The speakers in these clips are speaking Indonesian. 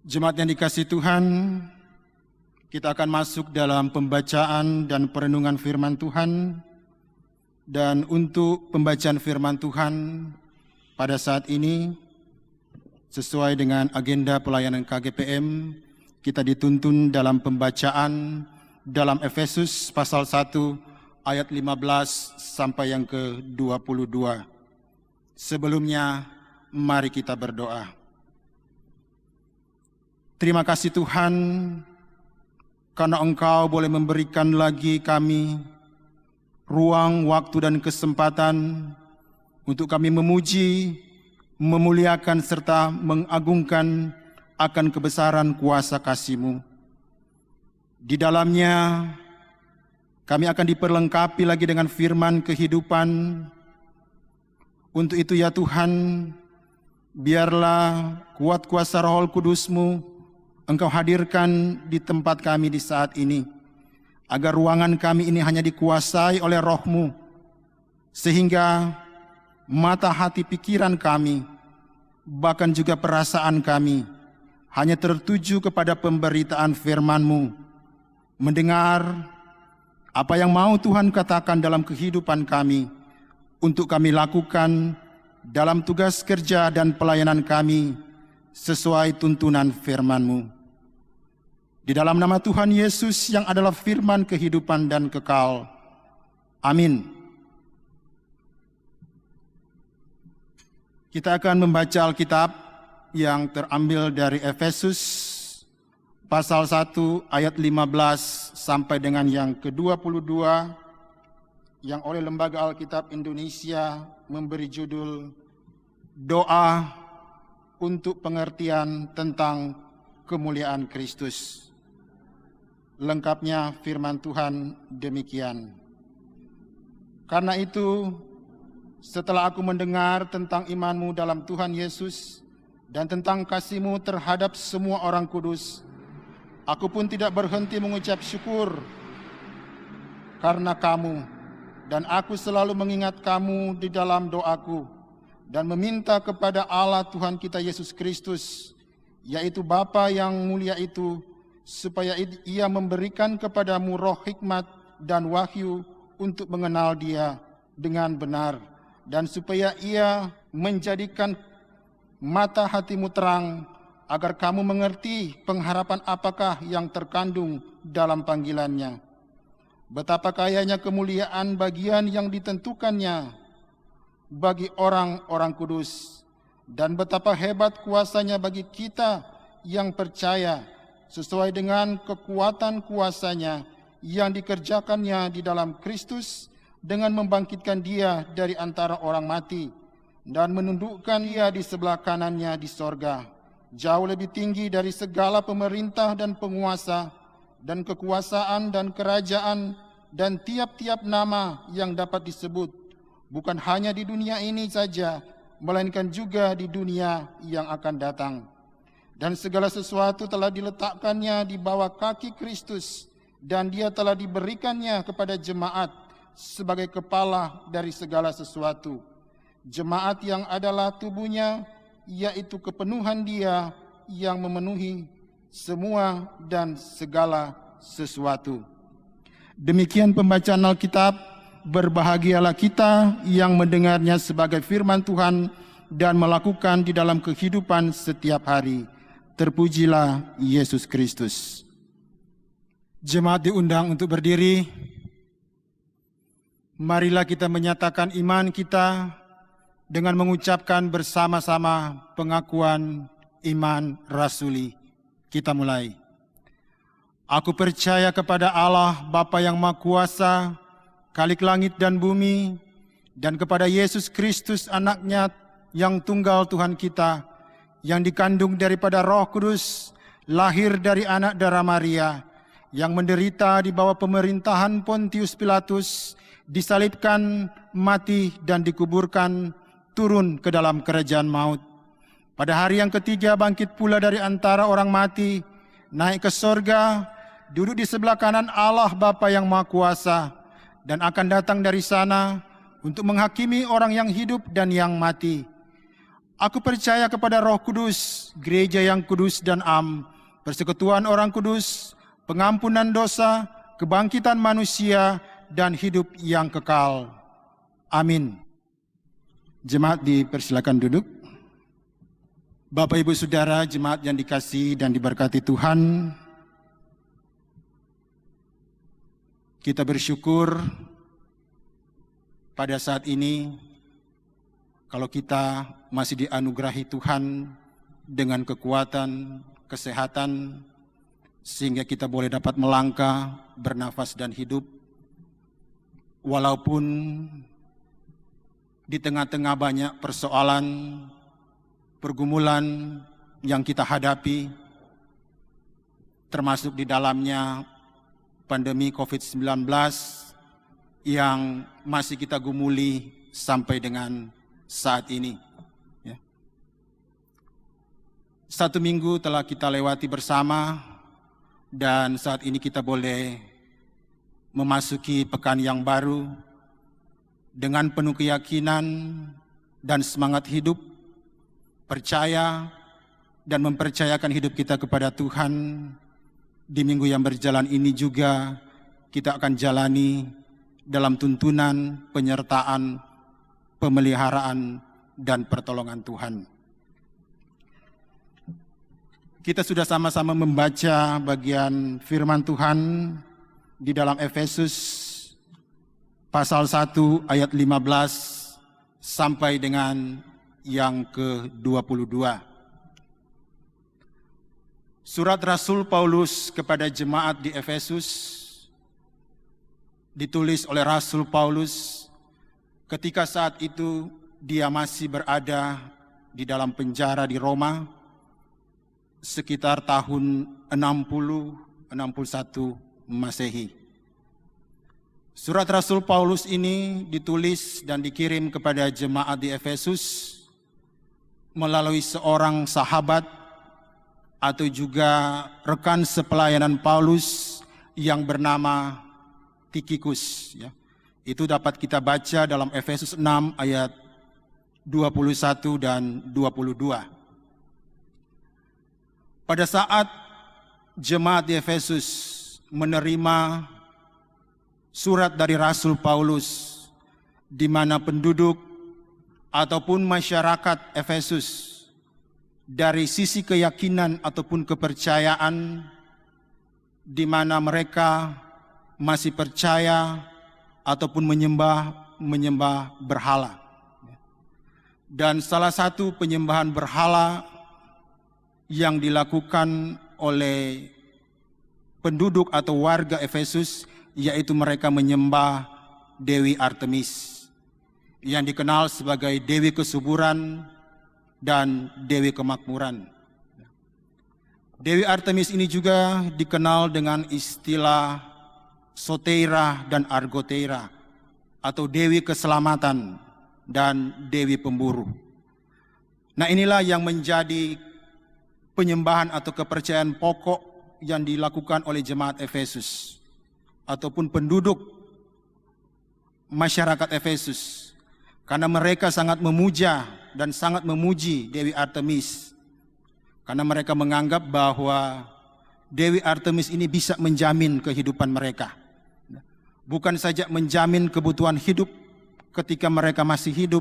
Jemaat yang dikasihi Tuhan, kita akan masuk dalam pembacaan dan perenungan firman Tuhan. Dan untuk pembacaan firman Tuhan pada saat ini, sesuai dengan agenda pelayanan KGPM, kita dituntun dalam pembacaan dalam Efesus pasal 1 ayat 15 sampai yang ke-22. Sebelumnya, mari kita berdoa. Terima kasih Tuhan, karena Engkau boleh memberikan lagi kami ruang, waktu, dan kesempatan untuk kami memuji, memuliakan, serta mengagungkan akan kebesaran kuasa kasih-Mu. Di dalamnya, kami akan diperlengkapi lagi dengan firman kehidupan. Untuk itu ya Tuhan, biarlah kuat kuasa Roh Kudus-Mu Engkau hadirkan di tempat kami di saat ini, agar ruangan kami ini hanya dikuasai oleh Roh-Mu, sehingga mata hati pikiran kami, bahkan juga perasaan kami, hanya tertuju kepada pemberitaan firman-Mu, mendengar apa yang mau Tuhan katakan dalam kehidupan kami, untuk kami lakukan dalam tugas kerja dan pelayanan kami, sesuai tuntunan firman-Mu. Di dalam nama Tuhan Yesus yang adalah firman kehidupan dan kekal. Amin. Kita akan membaca Alkitab yang terambil dari Efesus pasal 1 ayat 15 sampai dengan yang ke-22 yang oleh Lembaga Alkitab Indonesia memberi judul Doa untuk Pengertian tentang Kemuliaan Kristus. Lengkapnya firman Tuhan demikian. Karena itu, setelah aku mendengar tentang iman-Mu dalam Tuhan Yesus dan tentang kasih-Mu terhadap semua orang kudus, aku pun tidak berhenti mengucap syukur karena kamu, dan aku selalu mengingat kamu di dalam doaku dan meminta kepada Allah Tuhan kita Yesus Kristus, yaitu Bapa yang mulia itu, supaya Ia memberikan kepadamu roh hikmat dan wahyu untuk mengenal Dia dengan benar, dan supaya Ia menjadikan mata hatimu terang, agar kamu mengerti pengharapan apakah yang terkandung dalam panggilannya, betapa kayanya kemuliaan bagian yang ditentukannya bagi orang-orang kudus, dan betapa hebat kuasanya bagi kita yang percaya, sesuai dengan kekuatan kuasanya yang dikerjakannya di dalam Kristus, dengan membangkitkan Dia dari antara orang mati dan menundukkan Dia di sebelah kanannya di sorga, jauh lebih tinggi dari segala pemerintah dan penguasa dan kekuasaan dan kerajaan dan tiap-tiap nama yang dapat disebut, bukan hanya di dunia ini saja, melainkan juga di dunia yang akan datang. Dan segala sesuatu telah diletakkannya di bawah kaki Kristus, dan Dia telah diberikannya kepada jemaat sebagai kepala dari segala sesuatu. Jemaat yang adalah tubuhnya, yaitu kepenuhan Dia yang memenuhi semua dan segala sesuatu. Demikian pembacaan Alkitab. Berbahagialah kita yang mendengarnya sebagai firman Tuhan dan melakukan di dalam kehidupan setiap hari. Terpujilah Yesus Kristus. Jemaat diundang untuk berdiri. Marilah kita menyatakan iman kita dengan mengucapkan bersama-sama pengakuan iman rasuli. Kita mulai. Aku percaya kepada Allah Bapa yang Maha Kuasa, Khalik langit dan bumi, dan kepada Yesus Kristus anaknya yang tunggal Tuhan kita, yang dikandung daripada Roh Kudus, lahir dari anak darah Maria, yang menderita di bawah pemerintahan Pontius Pilatus, disalibkan, mati, dan dikuburkan, turun ke dalam kerajaan maut. Pada hari yang ketiga bangkit pula dari antara orang mati, naik ke sorga, duduk di sebelah kanan Allah Bapa yang Maha Kuasa, dan akan datang dari sana untuk menghakimi orang yang hidup dan yang mati. Aku percaya kepada Roh Kudus, gereja yang kudus dan am, persekutuan orang kudus, pengampunan dosa, kebangkitan manusia, dan hidup yang kekal. Amin. Jemaat dipersilakan duduk. Bapak, Ibu, Saudara, jemaat yang dikasihi dan diberkati Tuhan, kita bersyukur pada saat ini kalau kita masih dianugerahi Tuhan dengan kekuatan, kesehatan, sehingga kita boleh dapat melangkah, bernafas dan hidup. Walaupun di tengah-tengah banyak persoalan, pergumulan yang kita hadapi, termasuk di dalamnya pandemi COVID-19 yang masih kita gumuli sampai dengan saat ini. Ya. 1 minggu telah kita lewati bersama dan saat ini kita boleh memasuki pekan yang baru dengan penuh keyakinan dan semangat hidup, percaya dan mempercayakan hidup kita kepada Tuhan. Di minggu yang berjalan ini juga kita akan jalani dalam tuntunan, penyertaan, pemeliharaan, dan pertolongan Tuhan. Kita sudah sama-sama membaca bagian firman Tuhan di dalam Efesus pasal 1 ayat 15 sampai dengan yang ke-22. Surat Rasul Paulus kepada jemaat di Efesus ditulis oleh Rasul Paulus ketika saat itu dia masih berada di dalam penjara di Roma sekitar tahun 60-61 Masehi. Surat Rasul Paulus ini ditulis dan dikirim kepada jemaat di Efesus melalui seorang sahabat atau juga rekan sepelayanan Paulus yang bernama Tikhikus, ya. Itu dapat kita baca dalam Efesus 6 ayat 21 dan 22. Pada saat jemaat di Efesus menerima surat dari Rasul Paulus, di mana penduduk ataupun masyarakat Efesus dari sisi keyakinan ataupun kepercayaan, di mana mereka masih percaya ataupun menyembah berhala. Dan salah satu penyembahan berhala yang dilakukan oleh penduduk atau warga Efesus, yaitu mereka menyembah Dewi Artemis, yang dikenal sebagai Dewi Kesuburan dan Dewi Kemakmuran. Dewi Artemis ini juga dikenal dengan istilah Soteira dan Argoteira, atau Dewi Keselamatan dan Dewi Pemburu. Nah, inilah yang menjadi penyembahan atau kepercayaan pokok yang dilakukan oleh jemaat Efesus ataupun penduduk masyarakat Efesus, karena mereka sangat memuja dan sangat memuji Dewi Artemis, karena mereka menganggap bahwa Dewi Artemis ini bisa menjamin kehidupan mereka. Bukan saja menjamin kebutuhan hidup ketika mereka masih hidup,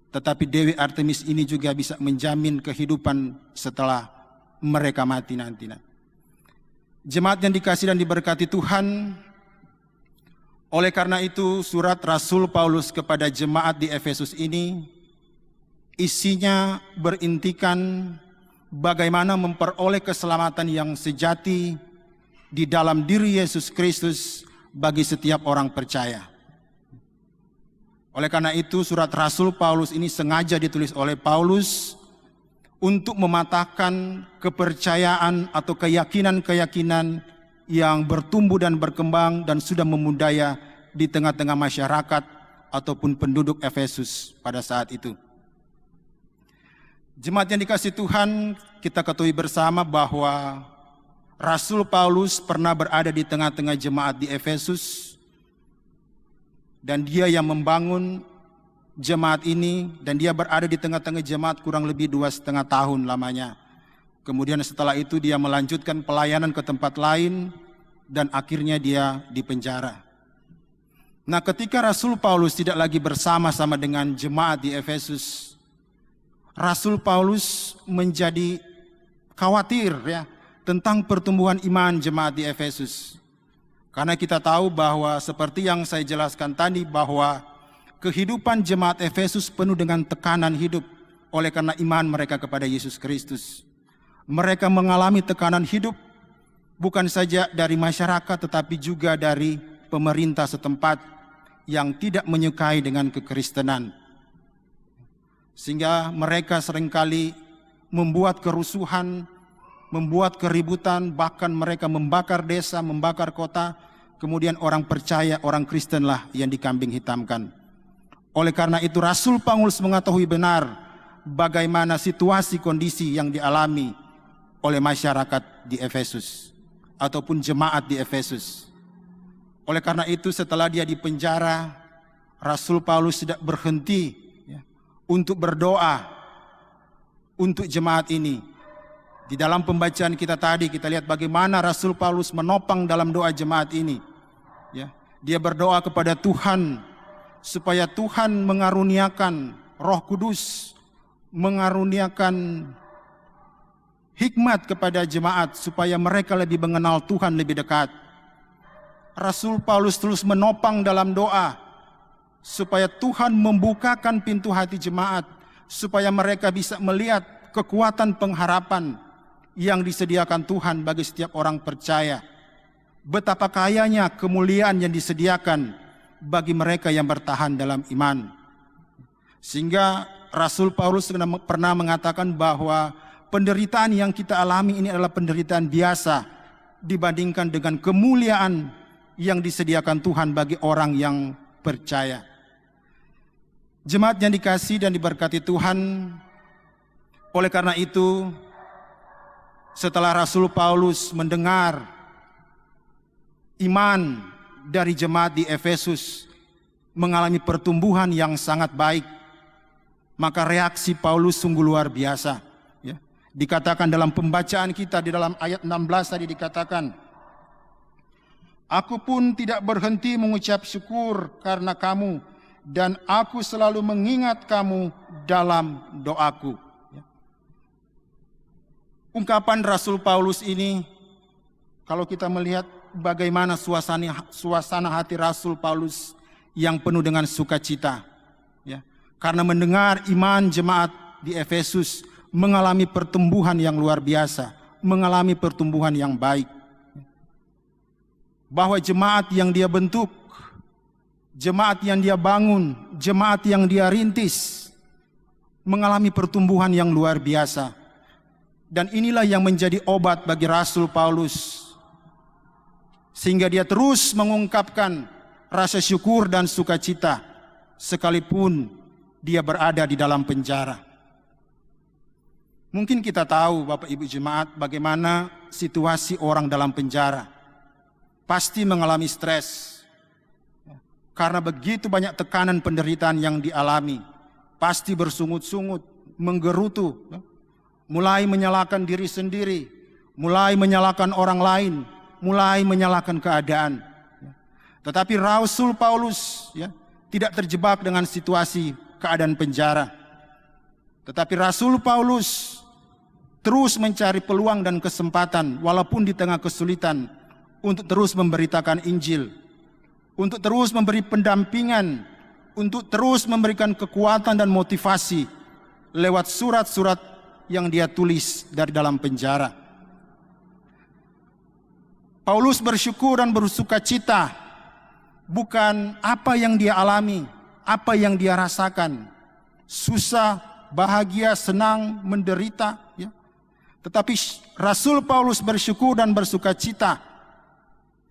tetapi Dewi Artemis ini juga bisa menjamin kehidupan setelah mereka mati nanti. Jemaat yang dikasihi dan diberkati Tuhan, oleh karena itu surat Rasul Paulus kepada jemaat di Efesus ini isinya berintikan bagaimana memperoleh keselamatan yang sejati di dalam diri Yesus Kristus bagi setiap orang percaya. Oleh karena itu surat Rasul Paulus ini sengaja ditulis oleh Paulus untuk mematahkan kepercayaan atau keyakinan-keyakinan yang bertumbuh dan berkembang dan sudah memudaya di tengah-tengah masyarakat ataupun penduduk Efesus pada saat itu. Jemaat yang dikasihi Tuhan, kita ketahui bersama bahwa Rasul Paulus pernah berada di tengah-tengah jemaat di Efesus, dan dia yang membangun jemaat ini, dan dia berada di tengah-tengah jemaat kurang lebih 2,5 tahun lamanya. Kemudian setelah itu dia melanjutkan pelayanan ke tempat lain dan akhirnya dia dipenjara. Nah, ketika Rasul Paulus tidak lagi bersama-sama dengan jemaat di Efesus, Rasul Paulus menjadi khawatir ya tentang pertumbuhan iman jemaat di Efesus. Karena kita tahu bahwa seperti yang saya jelaskan tadi, bahwa kehidupan jemaat Efesus penuh dengan tekanan hidup oleh karena iman mereka kepada Yesus Kristus. Mereka mengalami tekanan hidup bukan saja dari masyarakat tetapi juga dari pemerintah setempat yang tidak menyukai dengan kekristenan. Sehingga mereka seringkali membuat kerusuhan, membuat keributan, bahkan mereka membakar desa, membakar kota. Kemudian orang percaya, orang Kristenlah yang dikambing hitamkan. Oleh karena itu Rasul Paulus mengetahui benar bagaimana situasi kondisi yang dialami oleh masyarakat di Efesus ataupun jemaat di Efesus. Oleh karena itu setelah dia dipenjara, Rasul Paulus tidak berhenti ya, untuk berdoa untuk jemaat ini. Di dalam pembacaan kita tadi kita lihat bagaimana Rasul Paulus menopang dalam doa jemaat ini. Ya, dia berdoa kepada Tuhan supaya Tuhan mengaruniakan Roh Kudus, mengaruniakan hikmat kepada jemaat supaya mereka lebih mengenal Tuhan lebih dekat. Rasul Paulus terus menopang dalam doa supaya Tuhan membukakan pintu hati jemaat supaya mereka bisa melihat kekuatan pengharapan yang disediakan Tuhan bagi setiap orang percaya. Betapa kayanya kemuliaan yang disediakan bagi mereka yang bertahan dalam iman. Sehingga Rasul Paulus pernah mengatakan bahwa penderitaan yang kita alami ini adalah penderitaan biasa dibandingkan dengan kemuliaan yang disediakan Tuhan bagi orang yang percaya. Jemaat yang dikasihi dan diberkati Tuhan, oleh karena itu setelah Rasul Paulus mendengar iman dari jemaat di Efesus mengalami pertumbuhan yang sangat baik, maka reaksi Paulus sungguh luar biasa. Ya. Dikatakan dalam pembacaan kita di dalam ayat 16 tadi dikatakan, "Aku pun tidak berhenti mengucap syukur karena kamu, dan aku selalu mengingat kamu dalam doaku." Ungkapan Rasul Paulus ini, kalau kita melihat bagaimana suasana hati Rasul Paulus yang penuh dengan sukacita, ya, karena mendengar iman jemaat di Efesus mengalami pertumbuhan yang luar biasa, mengalami pertumbuhan yang baik, bahwa jemaat yang dia bentuk, jemaat yang dia bangun, jemaat yang dia rintis mengalami pertumbuhan yang luar biasa. Dan inilah yang menjadi obat bagi Rasul Paulus, sehingga dia terus mengungkapkan rasa syukur dan sukacita sekalipun dia berada di dalam penjara. Mungkin kita tahu Bapak Ibu Jemaat bagaimana situasi orang dalam penjara. Pasti mengalami stres karena begitu banyak tekanan penderitaan yang dialami. Pasti bersungut-sungut, menggerutu, mulai menyalahkan diri sendiri, mulai menyalahkan orang lain, mulai menyalahkan keadaan. Tetapi Rasul Paulus ya, tidak terjebak dengan situasi keadaan penjara. Tetapi Rasul Paulus terus mencari peluang dan kesempatan walaupun di tengah kesulitan untuk terus memberitakan Injil, untuk terus memberi pendampingan, untuk terus memberikan kekuatan dan motivasi lewat surat-surat yang dia tulis dari dalam penjara. Paulus bersyukur dan bersukacita bukan apa yang dia alami, apa yang dia rasakan, susah, bahagia, senang, menderita, ya. Tetapi Rasul Paulus bersyukur dan bersukacita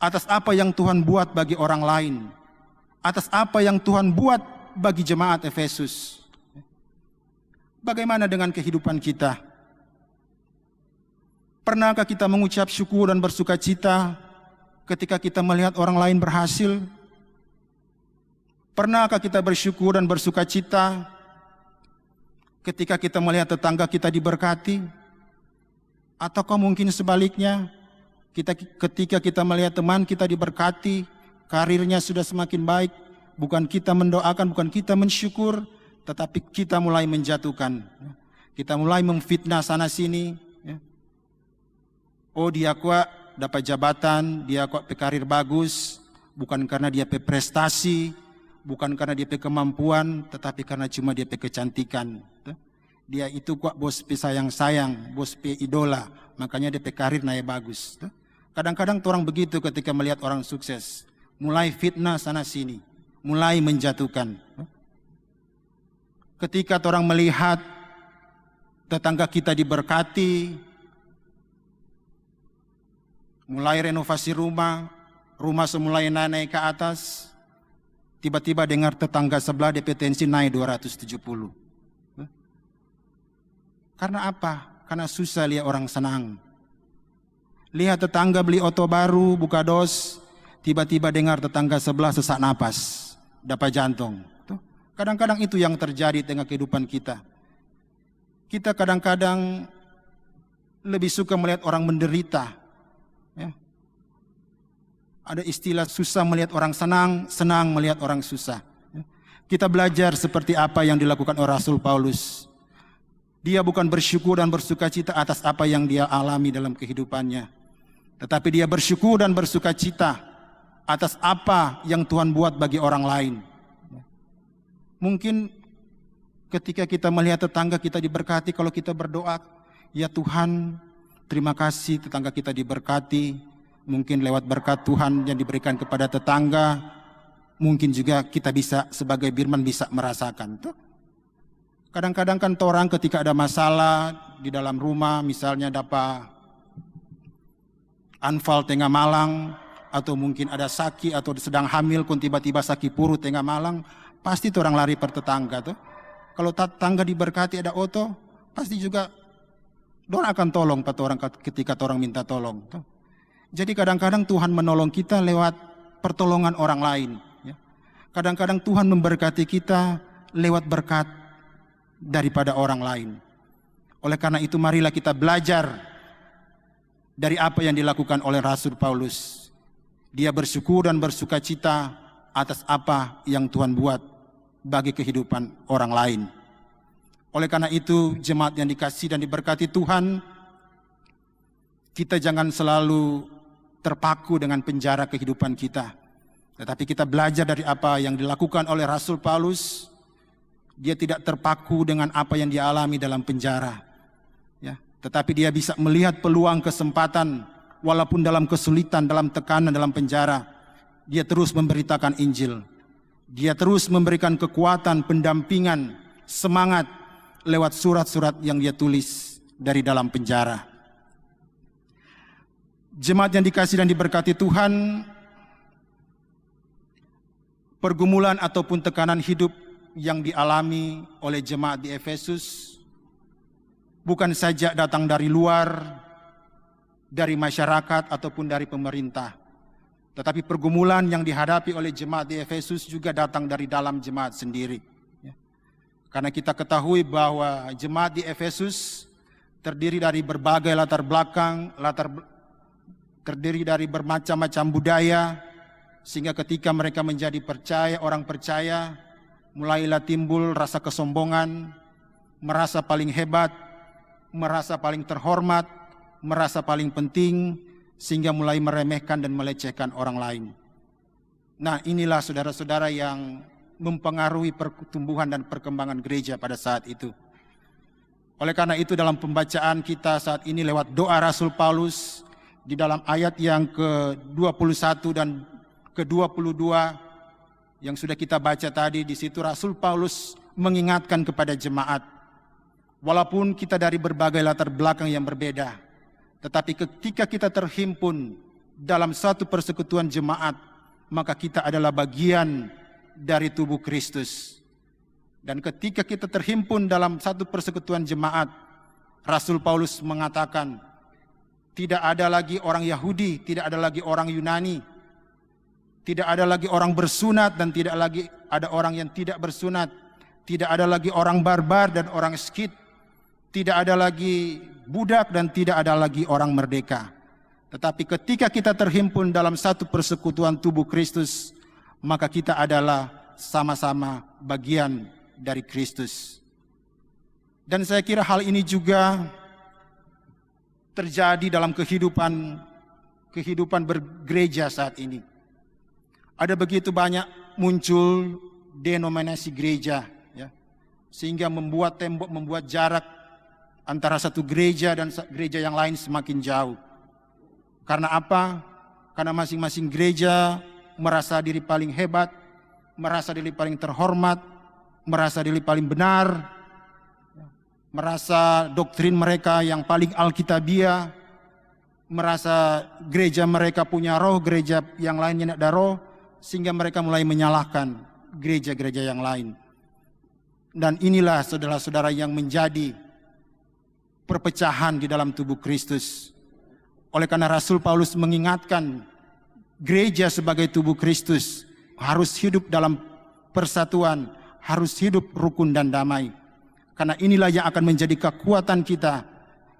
atas apa yang Tuhan buat bagi orang lain, atas apa yang Tuhan buat bagi jemaat Efesus. Bagaimana dengan kehidupan kita? Pernahkah kita mengucap syukur dan bersukacita ketika kita melihat orang lain berhasil? Pernahkah kita bersyukur dan bersuka cita ketika kita melihat tetangga kita diberkati? Ataukah mungkin sebaliknya, ketika kita melihat teman kita diberkati, karirnya sudah semakin baik, bukan kita mendoakan, bukan kita mensyukur, tetapi kita mulai menjatuhkan. Kita mulai memfitnah sana sini. Oh, dia kok dapat jabatan, dia kok karir bagus, bukan karena dia prestasi, bukan karena dia kemampuan, tetapi karena cuma dia kecantikan. Dia itu kok bos sayang-sayang, bos idola, makanya dia karir naik bagus. Kadang-kadang orang begitu ketika melihat orang sukses, mulai fitnah sana sini, mulai menjatuhkan. Ketika orang melihat tetangga kita diberkati, mulai renovasi rumah semulai naik ke atas, tiba-tiba dengar tetangga sebelah DP tensi naik 270. Karena apa? Karena susah lihat orang senang. Lihat tetangga beli oto baru, buka dos, tiba-tiba dengar tetangga sebelah sesak napas, dapat jantung. Kadang-kadang itu yang terjadi dengan kehidupan kita. Kita kadang-kadang lebih suka melihat orang menderita. Ya. Ada istilah susah melihat orang senang, senang melihat orang susah. Ya. Kita belajar seperti apa yang dilakukan oleh Rasul Paulus. Dia bukan bersyukur dan bersuka cita atas apa yang dia alami dalam kehidupannya, tetapi dia bersyukur dan bersuka cita atas apa yang Tuhan buat bagi orang lain. Mungkin ketika kita melihat tetangga kita diberkati, kalau kita berdoa, ya Tuhan, terima kasih tetangga kita diberkati. Mungkin lewat berkat Tuhan yang diberikan kepada tetangga, mungkin juga kita bisa sebagai firman bisa merasakan. Kadang-kadang kan orang ketika ada masalah di dalam rumah, misalnya dapat anfal tengah malang, atau mungkin ada sakit atau sedang hamil, kun tiba-tiba sakit puru tengah malang, pasti orang lari per tetangga tuh. Kalau tetangga diberkati ada oto, pasti juga orang akan tolong pada orang ketika orang minta tolong. Tuh. Jadi kadang-kadang Tuhan menolong kita lewat pertolongan orang lain. Ya. Kadang-kadang Tuhan memberkati kita lewat berkat daripada orang lain. Oleh karena itu marilah kita belajar dari apa yang dilakukan oleh Rasul Paulus. Dia bersyukur dan bersuka cita atas apa yang Tuhan buat bagi kehidupan orang lain. Oleh karena itu jemaat yang dikasihi dan diberkati Tuhan, kita jangan selalu terpaku dengan penjara kehidupan kita, tetapi kita belajar dari apa yang dilakukan oleh Rasul Paulus. Dia tidak terpaku dengan apa yang dia alami dalam penjara, ya. Tetapi dia bisa melihat peluang kesempatan, walaupun dalam kesulitan, dalam tekanan, dalam penjara, dia terus memberitakan Injil. Dia terus memberikan kekuatan, pendampingan, semangat lewat surat-surat yang dia tulis dari dalam penjara. Jemaat yang dikasihi dan diberkati Tuhan, pergumulan ataupun tekanan hidup yang dialami oleh jemaat di Efesus bukan saja datang dari luar, dari masyarakat ataupun dari pemerintah, tetapi pergumulan yang dihadapi oleh jemaat di Efesus juga datang dari dalam jemaat sendiri. Karena kita ketahui bahwa jemaat di Efesus terdiri dari berbagai latar belakang, terdiri dari bermacam-macam budaya, sehingga ketika mereka menjadi percaya, orang percaya, mulailah timbul rasa kesombongan, merasa paling hebat, merasa paling terhormat, merasa paling penting, sehingga mulai meremehkan dan melecehkan orang lain. Nah, inilah saudara-saudara yang mempengaruhi pertumbuhan dan perkembangan gereja pada saat itu. Oleh karena itu dalam pembacaan kita saat ini lewat doa Rasul Paulus, di dalam ayat yang ke-21 dan ke-22, yang sudah kita baca tadi, di situ Rasul Paulus mengingatkan kepada jemaat, walaupun kita dari berbagai latar belakang yang berbeda, tetapi ketika kita terhimpun dalam satu persekutuan jemaat, maka kita adalah bagian dari tubuh Kristus. Dan ketika kita terhimpun dalam satu persekutuan jemaat, Rasul Paulus mengatakan, tidak ada lagi orang Yahudi, tidak ada lagi orang Yunani, Tidak ada lagi orang bersunat dan tidak lagi ada orang yang tidak bersunat. Tidak ada lagi orang barbar dan orang skit. Tidak ada lagi budak dan tidak ada lagi orang merdeka. Tetapi ketika kita terhimpun dalam satu persekutuan tubuh Kristus, maka kita adalah sama-sama bagian dari Kristus. Dan saya kira hal ini juga terjadi dalam kehidupan bergereja saat ini. Ada begitu banyak muncul denominasi gereja, ya, sehingga membuat tembok, membuat jarak antara satu gereja dan gereja yang lain semakin jauh. Karena apa? Karena masing-masing gereja merasa diri paling hebat, merasa diri paling terhormat, merasa diri paling benar, merasa doktrin mereka yang paling alkitabiah, merasa gereja mereka punya roh, gereja yang lainnya tidak ada roh, sehingga mereka mulai menyalahkan gereja-gereja yang lain. Dan inilah saudara-saudara yang menjadi perpecahan di dalam tubuh Kristus. Oleh karena Rasul Paulus mengingatkan gereja sebagai tubuh Kristus harus hidup dalam persatuan, harus hidup rukun dan damai. Karena inilah yang akan menjadi kekuatan kita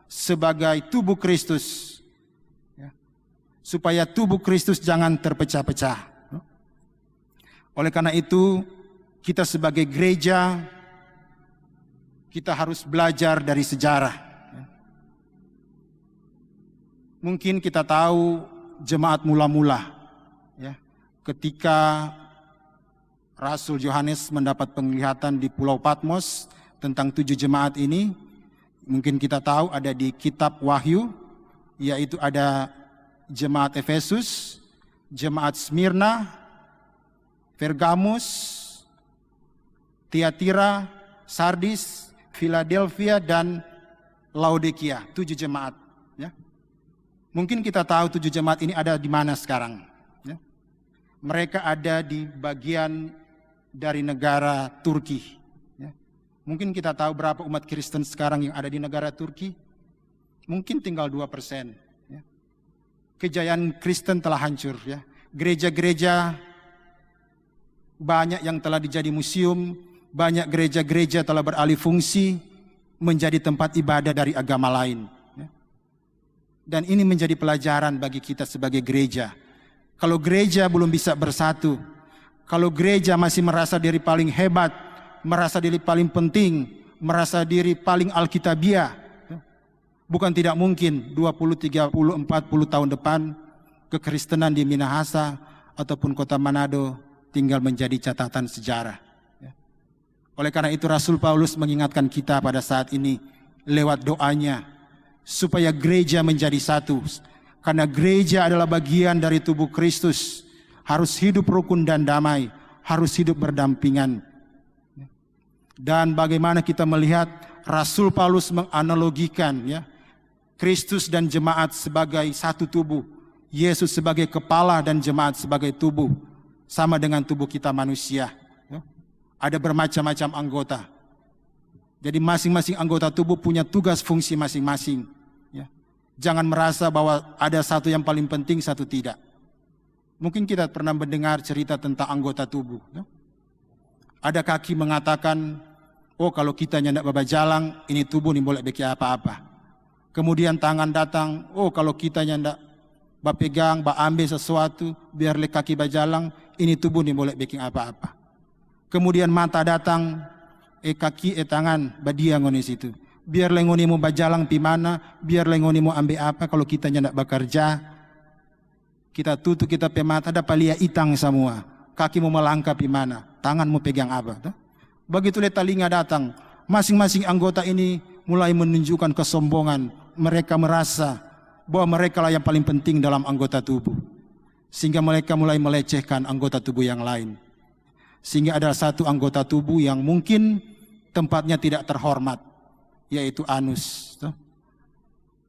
sebagai tubuh Kristus, ya, supaya tubuh Kristus jangan terpecah-pecah. Oleh karena itu, kita sebagai gereja, kita harus belajar dari sejarah. Mungkin kita tahu jemaat mula-mula, ya, ketika Rasul Yohanes mendapat penglihatan di Pulau Patmos tentang 7 jemaat ini, mungkin kita tahu ada di kitab Wahyu, yaitu ada jemaat Efesus, jemaat Smyrna, Pergamus, Tiatira, Sardis, Philadelphia, dan Laodikia. 7 jemaat. Ya. Mungkin kita tahu 7 jemaat ini ada di mana sekarang. Ya. Mereka ada di bagian dari negara Turki. Ya. Mungkin kita tahu berapa umat Kristen sekarang yang ada di negara Turki. Mungkin tinggal 2%. Ya. Kejayaan Kristen telah hancur. Ya. Gereja-gereja banyak yang telah dijadi museum, banyak gereja-gereja telah beralih fungsi menjadi tempat ibadah dari agama lain. Dan ini menjadi pelajaran bagi kita sebagai gereja. Kalau gereja belum bisa bersatu, kalau gereja masih merasa diri paling hebat, merasa diri paling penting, merasa diri paling alkitabiah, bukan tidak mungkin 20, 30, 40 tahun depan kekristenan di Minahasa ataupun kota Manado tinggal menjadi catatan sejarah. Oleh karena itu Rasul Paulus mengingatkan kita pada saat ini lewat doanya supaya gereja menjadi satu. Karena gereja adalah bagian dari tubuh Kristus, harus hidup rukun dan damai, harus hidup berdampingan. Dan bagaimana kita melihat Rasul Paulus menganalogikan, ya, Kristus dan jemaat sebagai satu tubuh, Yesus sebagai kepala dan jemaat sebagai tubuh. Sama dengan tubuh kita manusia, ya. Ada bermacam-macam anggota. Jadi masing-masing anggota tubuh punya tugas fungsi masing-masing, ya. Jangan merasa bahwa ada satu yang paling penting, satu tidak. Mungkin kita pernah mendengar cerita tentang anggota tubuh, ya. Ada kaki mengatakan, oh kalau kita nyandak babajalang, ini tubuh ini boleh bikin apa-apa. Kemudian tangan datang, oh kalau kita nyandak bapegang, ambil sesuatu, biar le kaki bajalang, ini tubuh ini boleh bikin apa-apa. Kemudian mata datang, kaki tangan, badia ngoni situ. Biar le ngoni mau bajalang pi mana, biar le ngoni mau ambil apa, kalau kita nyandak bekerja, kita tutup kita pe mata, ada palia itang semua. Kaki mau melangkah pi mana, tangan mau pegang apa. Begitu le telinga datang, masing-masing anggota ini mulai menunjukkan kesombongan. Mereka merasa bahwa mereka lah yang paling penting dalam anggota tubuh. Sehingga mereka mulai melecehkan anggota tubuh yang lain. Sehingga ada satu anggota tubuh yang mungkin tempatnya tidak terhormat, yaitu anus.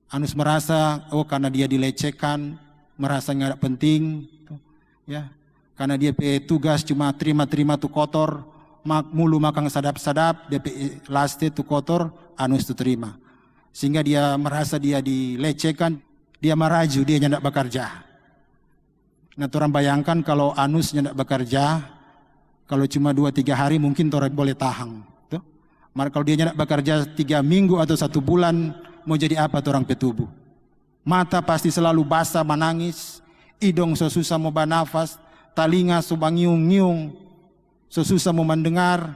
Anus merasa, oh karena dia dilecehkan, merasa nggak penting, ya, karena dia tugas cuma terima-terima tu kotor, mulu makan sadap-sadap, dia laste tu kotor, anus tu terima. Sehingga dia merasa dia dilecehkan, dia meraju, dia nggak bekerja. Nah, orang bayangkan kalau anusnya tidak bekerja, kalau cuma 2-3 hari mungkin orang boleh tahan. Tuh. Maka kalau dia tidak bekerja 3 minggu atau 1 bulan, mau jadi apa orang petubuh? Mata pasti selalu basah menangis, hidung susah mau bernafas, telinga suka ngiung-ngiung, susah mau mendengar,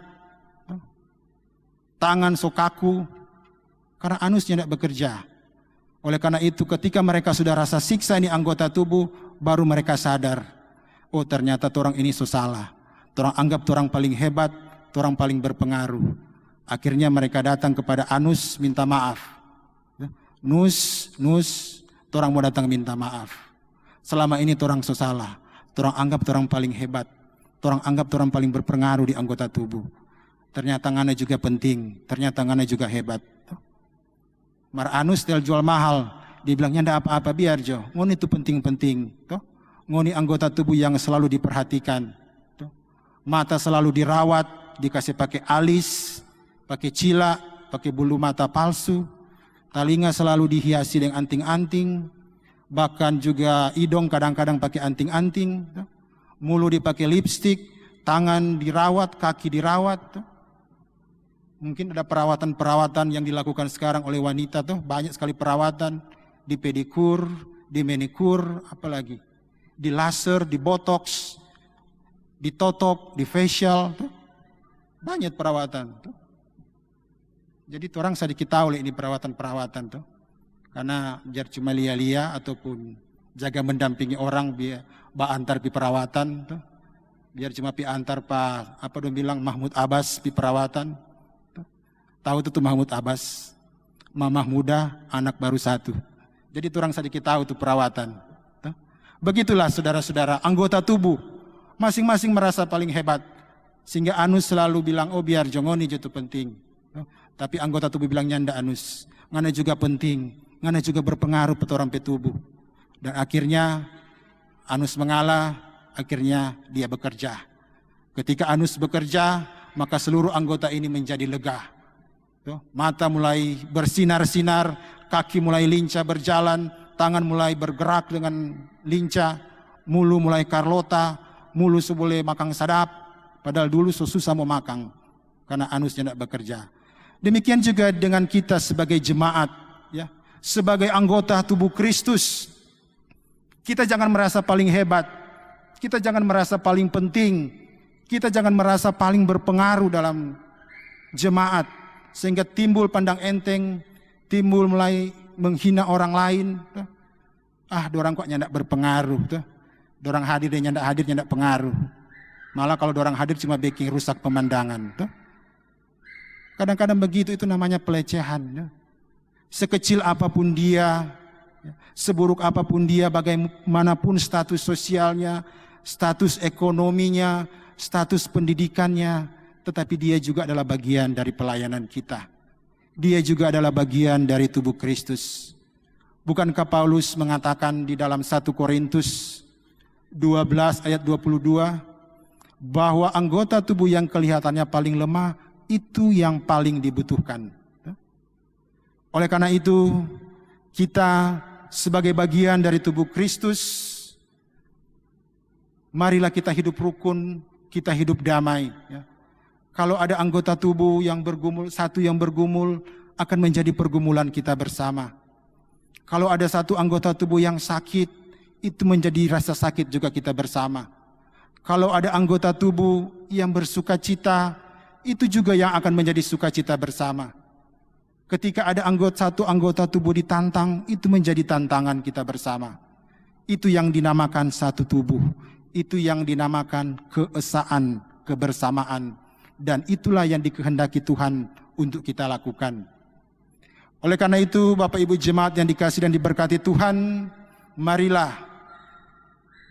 tangan so kaku, karena anusnya tidak bekerja. Oleh karena itu ketika mereka sudah rasa siksa ini anggota tubuh, baru mereka sadar, oh ternyata orang ini so salah. Orang anggap orang paling hebat, orang paling berpengaruh. Akhirnya mereka datang kepada anus minta maaf. Nus, orang mau datang minta maaf. Selama ini orang so salah. Orang anggap orang paling hebat. Orang anggap orang paling berpengaruh di anggota tubuh. Ternyata ngana juga penting. Ternyata ngana juga hebat. Mar anus tel jual mahal. Dibilangnya ndak apa-apa biar jo. Ngoni itu penting-penting. Ngoni anggota tubuh yang selalu diperhatikan. Mata selalu dirawat, dikasih pakai alis, pakai cila, pakai bulu mata palsu. Telinga selalu dihiasi dengan anting-anting. Bahkan juga hidung kadang-kadang pakai anting-anting. Mulut dipakai lipstik, tangan dirawat, kaki dirawat. Mungkin ada perawatan-perawatan yang dilakukan sekarang oleh wanita tuh, banyak sekali perawatan. Di pedikur, di manikur, apalagi. Di laser, di botox, ditotok, di facial, tuh. Banyak perawatan. Tuh. Jadi orang sedikit tahu ini perawatan-perawatan tuh. Karena biar cuma lia-lia ataupun jaga mendampingi orang biar antar pi perawatan tuh. Biar cuma pi antar apa dong bilang Mahmud Abbas pi perawatan. Tuh. Tahu tuh Mahmud Abbas, mamah muda, anak baru 1. Jadi orang sedikit tahu tuh perawatan. Tuh. Begitulah saudara-saudara, anggota tubuh masing-masing merasa paling hebat. Sehingga anus selalu bilang, oh biar jongoni itu penting. Tapi anggota tubuh bilang nyanda anus. Ngana juga penting. Ngana juga berpengaruh pada orang tubuh. Dan akhirnya anus mengalah, akhirnya dia bekerja. Ketika anus bekerja, maka seluruh anggota ini menjadi lega. Mata mulai bersinar-sinar, kaki mulai lincah berjalan, tangan mulai bergerak dengan lincah, mulut mulai karlota, mulut boleh makan sadap, padahal dulu susah mau makan karena anusnya tidak bekerja. Demikian juga dengan kita sebagai jemaat, ya, sebagai anggota tubuh Kristus. Kita jangan merasa paling hebat, kita jangan merasa paling penting, kita jangan merasa paling berpengaruh dalam jemaat sehingga timbul pandang enteng, timbul mulai menghina orang lain. Dorang kok nyandak berpengaruh tuh. Dorang hadir dan nyandak hadir nyandak pengaruh. Malah kalau dorang hadir cuma bikin rusak pemandangan. Tuh. Kadang-kadang begitu itu namanya pelecehan. Ya. Sekecil apapun dia, ya, seburuk apapun dia, bagaimanapun status sosialnya, status ekonominya, status pendidikannya, tetapi dia juga adalah bagian dari pelayanan kita. Dia juga adalah bagian dari tubuh Kristus. Bukankah Paulus mengatakan di dalam 1 Korintus 12 ayat 22 bahwa anggota tubuh yang kelihatannya paling lemah itu yang paling dibutuhkan. Oleh karena itu kita sebagai bagian dari tubuh Kristus, marilah kita hidup rukun, kita hidup damai. Kalau ada anggota tubuh yang bergumul, satu yang bergumul akan menjadi pergumulan kita bersama. Kalau ada satu anggota tubuh yang sakit, itu menjadi rasa sakit juga kita bersama. Kalau ada anggota tubuh yang bersukacita, itu juga yang akan menjadi sukacita bersama. Ketika ada satu anggota tubuh ditantang, itu menjadi tantangan kita bersama. Itu yang dinamakan satu tubuh. Itu yang dinamakan keesaan, kebersamaan. Dan itulah yang dikehendaki Tuhan untuk kita lakukan. Oleh karena itu, Bapak Ibu Jemaat yang dikasihi dan diberkati Tuhan, marilah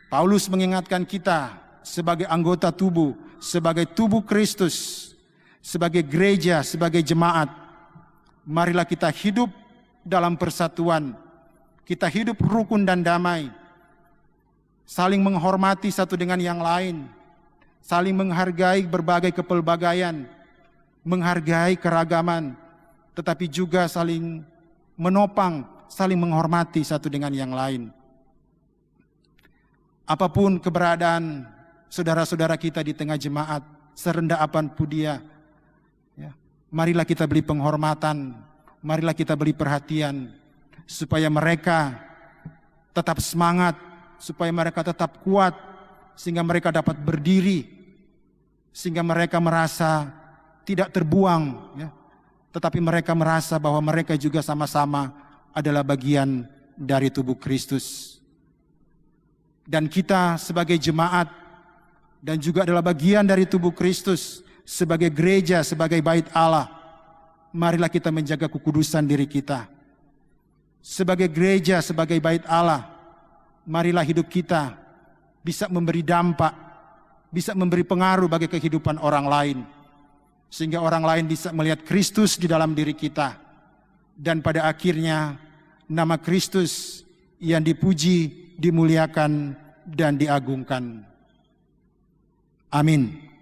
Paulus mengingatkan kita sebagai anggota tubuh, sebagai tubuh Kristus, sebagai gereja, sebagai jemaat. Marilah kita hidup dalam persatuan. Kita hidup rukun dan damai. Saling menghormati satu dengan yang lain. Saling menghargai berbagai kepelbagaian. Menghargai keragaman. Tetapi juga saling menopang, saling menghormati satu dengan yang lain. apapun keberadaan saudara-saudara kita di tengah jemaat, serendah apapun dia, ya, marilah kita beri penghormatan, marilah kita beri perhatian, supaya mereka tetap semangat, supaya mereka tetap kuat, sehingga mereka dapat berdiri, sehingga mereka merasa tidak terbuang, ya, tetapi mereka merasa bahwa mereka juga sama-sama adalah bagian dari tubuh Kristus. Dan kita sebagai jemaat dan juga adalah bagian dari tubuh Kristus, sebagai gereja, sebagai bait Allah, marilah kita menjaga kekudusan diri kita. Sebagai gereja, sebagai bait Allah, marilah hidup kita bisa memberi dampak, bisa memberi pengaruh bagi kehidupan orang lain, sehingga orang lain bisa melihat Kristus di dalam diri kita, dan pada akhirnya nama Kristus yang dipuji, dimuliakan, dan diagungkan. Amin.